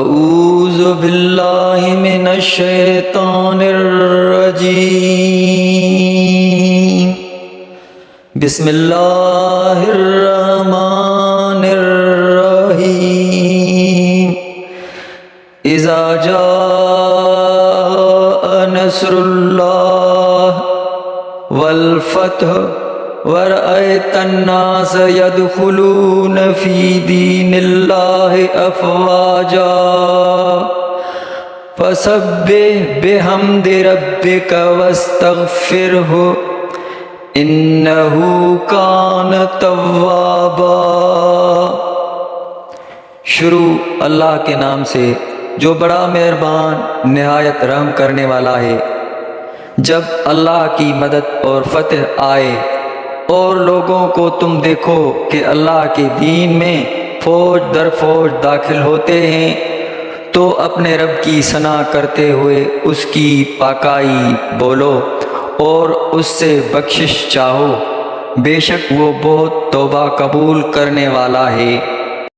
اعوذ باللہ من الشیطان الرجیم بسم اللہ الرحمن الرحیم اذا جاء نصر اللہ والفتح ورأيت الناس يدخلون في دين الله أفواجا فسبح بحمد ربك واستغفره إنه كان توابا۔ شروع اللہ کے نام سے جو بڑا مہربان نہایت رحم کرنے والا ہے۔ جب اللہ کی مدد اور فتح آئے اور لوگوں کو تم دیکھو کہ اللہ کے دین میں فوج در فوج داخل ہوتے ہیں تو اپنے رب کی ثنا کرتے ہوئے اس کی پاکائی بولو اور اس سے بخشش چاہو، بے شک وہ بہت توبہ قبول کرنے والا ہے۔